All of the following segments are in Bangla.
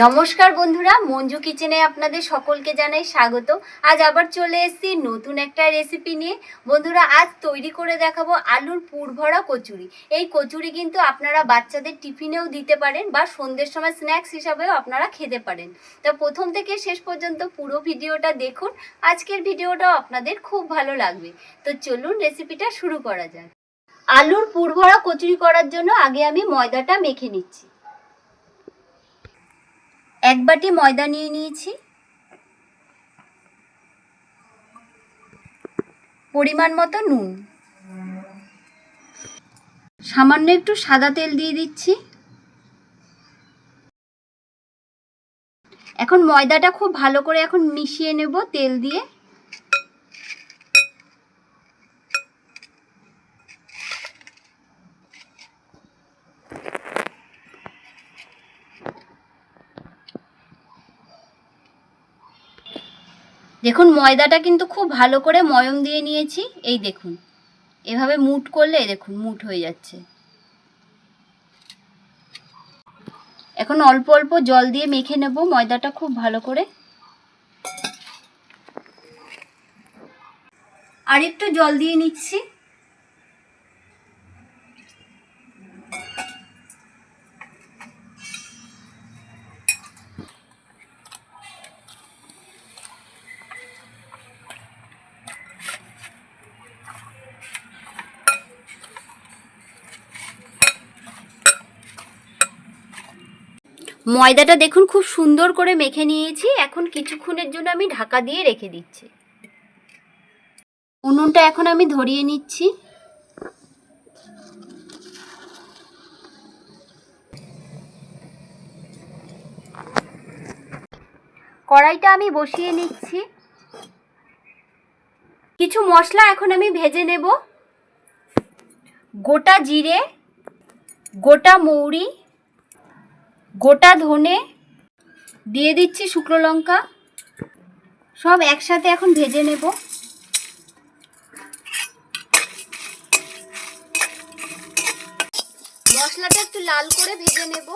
নমস্কার বন্ধুরা, মঞ্জু কিচেনে আপনাদের সকলকে জানাই স্বাগত। আজ আবার চলে এসেছি নতুন একটা রেসিপি নিয়ে। বন্ধুরা, আজ তৈরি করে দেখাবো আলুর পুর ভরা কচুরি। এই কচুরি কিন্তু আপনারা বাচ্চাদের টিফিনেও দিতে পারেন বা সন্ধ্যের সময় স্ন্যাক্স হিসাবেও আপনারা খেতে পারেন। তো প্রথম থেকে শেষ পর্যন্ত পুরো ভিডিওটা দেখুন। আজকের ভিডিওটাও আপনাদের খুব ভালো লাগবে। তো চলুন রেসিপিটা শুরু করা যাক। আলুর পুর ভরা কচুরি করার জন্য আগে আমি ময়দাটা মেখে নিচ্ছি। এক বাটি ময়দা নিয়ে নিয়েছি, পরিমাণ মতো নুন, সামান্য একটু সাদা তেল দিয়ে দিচ্ছি। এখন ময়দাটা খুব ভালো করে মিশিয়ে নেব তেল দিয়ে। দেখুন ময়দাটা কিন্তু খুব ভালো করে ময়ম দিয়ে নিয়েছি। এই দেখুন, এভাবে মুঠ করলে দেখুন মুঠ হয়ে যাচ্ছে। এখন অল্প অল্প জল দিয়ে মেখে নেব ময়দাটা খুব ভালো করে। আর একটু জল দিয়ে নিচ্ছি। ময়দাটা দেখুন খুব সুন্দর করে মেখে নিয়েছি। এখন কিছুক্ষণের জন্য আমি ঢাকা দিয়ে রেখে দিচ্ছি। উনুনটা এখন আমি ধরিয়ে নিচ্ছি। কড়াইটা আমি বসিয়ে নিচ্ছি। কিছু মশলা এখন আমি ভেজে নেব। গোটা জিরে, গোটা মৌরি, গোটা ধনে, দিয়ে দিচ্ছি শুকনো লঙ্কা। সব একসাথে এখন ভেজে নেব। মশলাটা একটু লাল করে ভেজে নেব।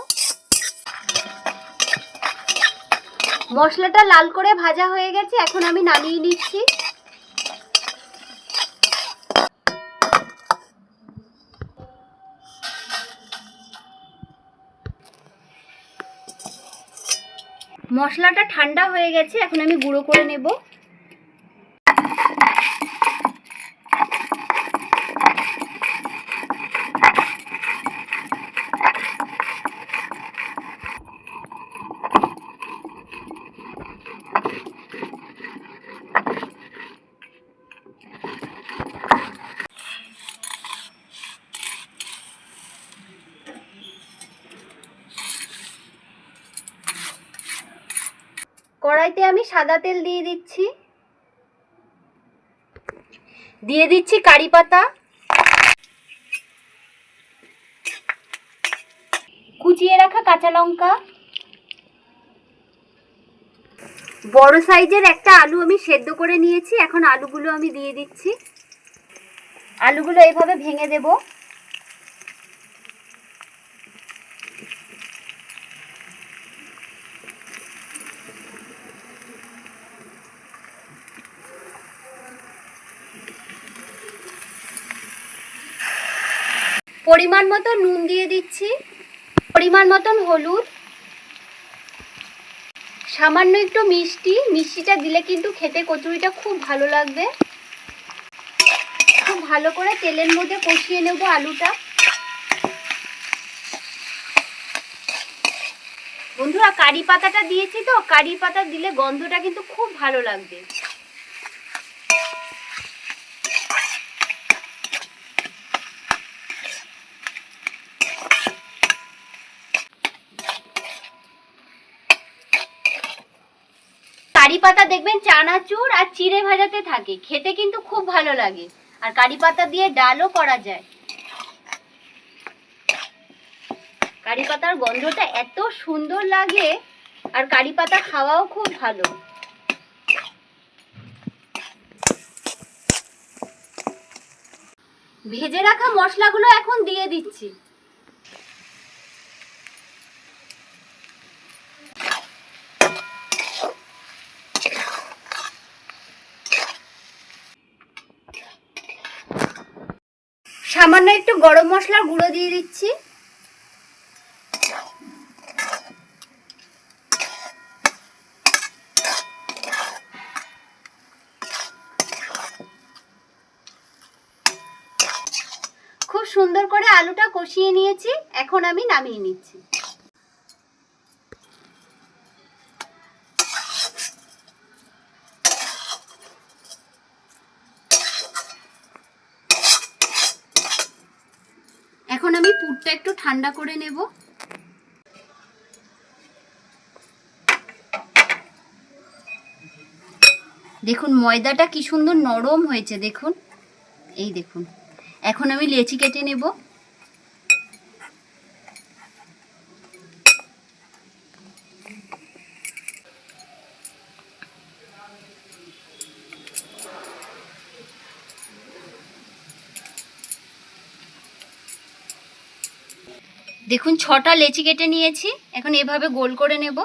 মশলাটা লাল করে ভাজা হয়ে গেছে, এখন আমি নামিয়ে নিচ্ছি। মশলাটা ঠান্ডা হয়ে গেছে, এখন আমি গুঁড়ো করে নেব। কড়াইতে আমি সাদা তেল দিয়ে দিচ্ছি। দিয়ে দিচ্ছি কারি পাতা, কুচিয়ে রাখা কাঁচা লঙ্কা, বড় সাইজের একটা আলু আমি সেদ্ধ করে নিয়েছি। এখন আলুগুলো আমি দিয়ে দিচ্ছি। আলুগুলো এইভাবে ভেঙে দেব। পরিমাণ মতো নুন দিয়ে দিচ্ছি, পরিমাণ মতন হলুদ, সামান্য একটু মিষ্টি। মিষ্টিটা দিলে কিন্তু খেতে কচুরিটা খুব ভালো লাগবে। খুব ভালো করে তেলের মধ্যে কষিয়ে নেব আলুটা। বন্ধুরা, কারি পাতাটা দিয়েছি তো, কারি পাতা দিলে গন্ধটা কিন্তু খুব ভালো লাগবে। কারি পাতা দেখবেন চানাচুর আর চিড়ে ভাজাতে থাকে, খেতে কিন্তু খুব ভালো লাগে। আর কারি পাতা দিয়ে ডালও করা যায়। কারি পাতার গন্ধটা এত সুন্দর লাগে, আর কারি পাতা খাওয়াও খুব ভালো। ভেজে রাখা মশলাগুলো এখন দিয়ে দিচ্ছি। সামান্য একটু গরম মশলার গুঁড়ো দিয়ে দিচ্ছি। খুব সুন্দর করে আলুটা কষিয়ে নিয়েছি, এখন আমি নামিয়ে নিচ্ছি। এখন আমি পুরটা একটু ঠান্ডা করে নেব। দেখুন ময়দাটা কি সুন্দর নরম হয়েছে, দেখুন, এই দেখুন। এখন আমি লেচি কেটে নেব। দেখুন 6টা লেচি কেটে নিয়েছি, এখন এভাবে গোল করে নেব।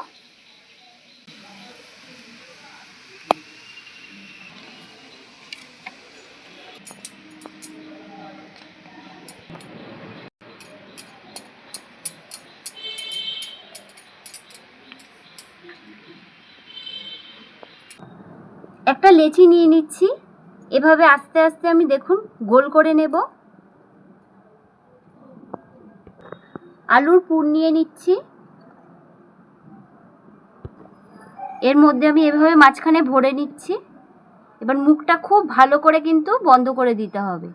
একটা লেচি নিয়ে নিচ্ছি, এভাবে আস্তে আস্তে আমি দেখুন গোল করে নেব। আলুর পুর নিয়ে নিচ্ছি, এর মধ্যে আমি এভাবে মাঝখানে ভরে নিচ্ছি। এবার মুখটা খুব ভালো করে কিন্তু বন্ধ করে দিতে হবে।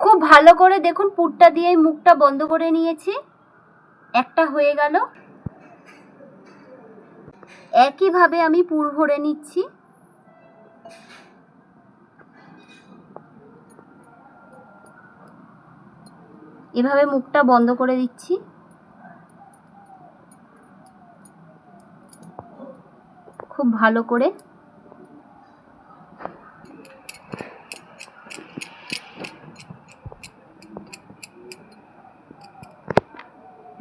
খুব ভালো করে দেখুন পুরটা দিয়ে মুখটা বন্ধ করে নিয়েছি। একটা হয়ে গেল। একইভাবে আমি পুর ভরে নিচ্ছি। এভাবে মুখটা বন্ধ করে দিচ্ছি। খুব ভালো করে।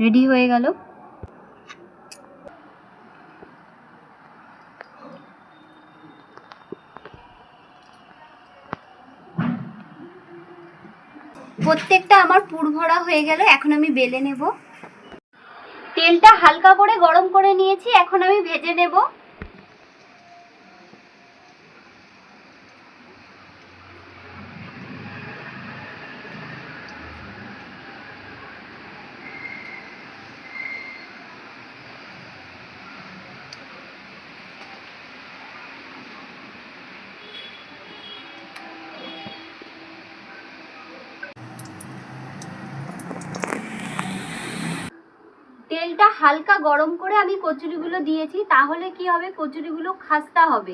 রেডি হয়ে গেল। প্রত্যেকটা আমার পুর ভরা হয়ে গেল, এখন আমি বেলে নেব। তেলটা হালকা করে গরম করে নিয়েছি, এখন আমি ভেজে নেব। তেলটা হালকা গরম করে আমি কচুরিগুলো দিয়েছি, তাহলে কি হবে, কচুরিগুলো খাস্তা হবে।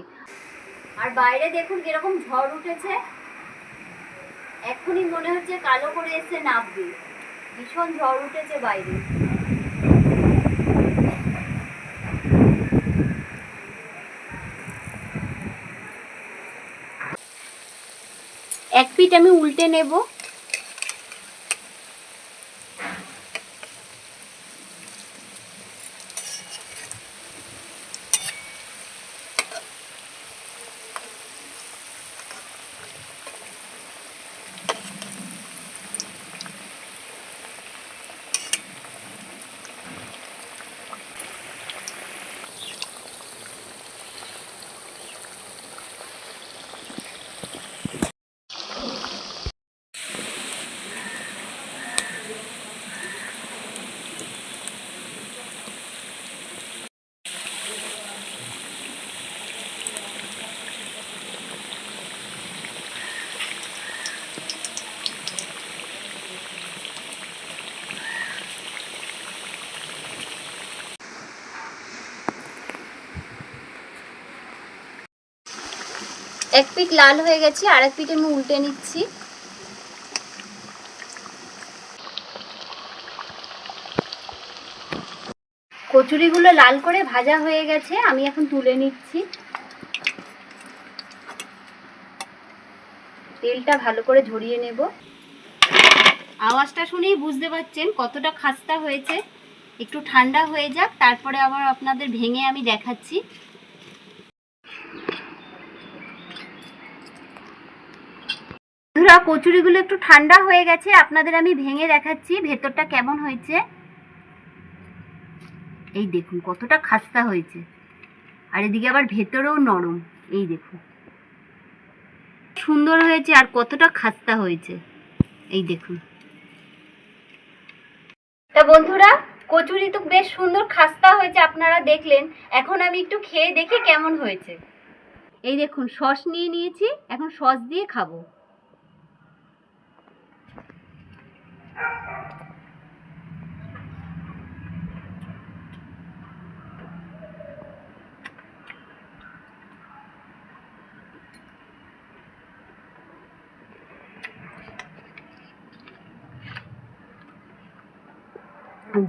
আর বাইরে দেখুন কিরকম ঝড় উঠেছে, এখনই মনে হচ্ছে কালো করে এসে নামবে। ভীষণ ঝড় উঠেছে বাইরে। এক পিঠ আমি উল্টে নেব। এক পিঠ লাল হয়ে গেছে, আর এক পিঠ আমি উল্টে নিচ্ছি। কচুরিগুলো লাল করে ভাজা হয়ে গেছে, আমি এখন তুলে নিচ্ছি। তেলটা ভালো করে ঝরিয়ে নেব। আওয়াজটা শুনেই বুঝতে পারছেন কতটা খাস্তা হয়েছে। একটু ঠান্ডা হয়ে যাক, তারপরে আবার আপনাদের ভেঙে আমি দেখাচ্ছি। বন্ধুরা, কচুরিগুলো একটু ঠান্ডা হয়ে গেছে, আপনাদের আমি ভেঙে দেখাচ্ছি ভেতরটা কেমন হয়েছে। এই দেখুন কতটা খাস্তা হয়েছে, আর এদিকে আবার ভেতরেও নরম। এই দেখুন সুন্দর হয়েছে আর কতটা খাস্তা হয়েছে, এই দেখুন। তা বন্ধুরা, কচুরি তো বেশ সুন্দর খাস্তা হয়েছে, আপনারা দেখলেন। এখন আমি একটু খেয়ে দেখি কেমন হয়েছে। এই দেখুন সস নিয়ে নিয়েছি, এখন সস দিয়ে খাবো।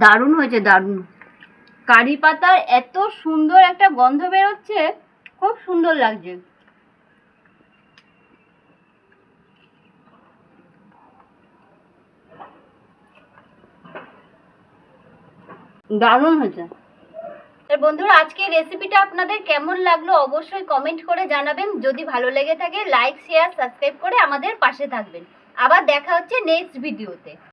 দারুণ হয়েছে, দারুণ। কারি পাতার এত সুন্দর একটা গন্ধ বেরোচ্ছে, খুব সুন্দর লাগছে। দারুণ হয়েছে। বন্ধুরা, আজকের রেসিপিটা আপনাদের কেমন লাগলো অবশ্যই কমেন্ট করে জানাবেন। যদি ভালো লেগে থাকে লাইক, শেয়ার, সাবস্ক্রাইব করে আমাদের পাশে থাকবেন। আবার দেখা হচ্ছে নেক্সট ভিডিওতে।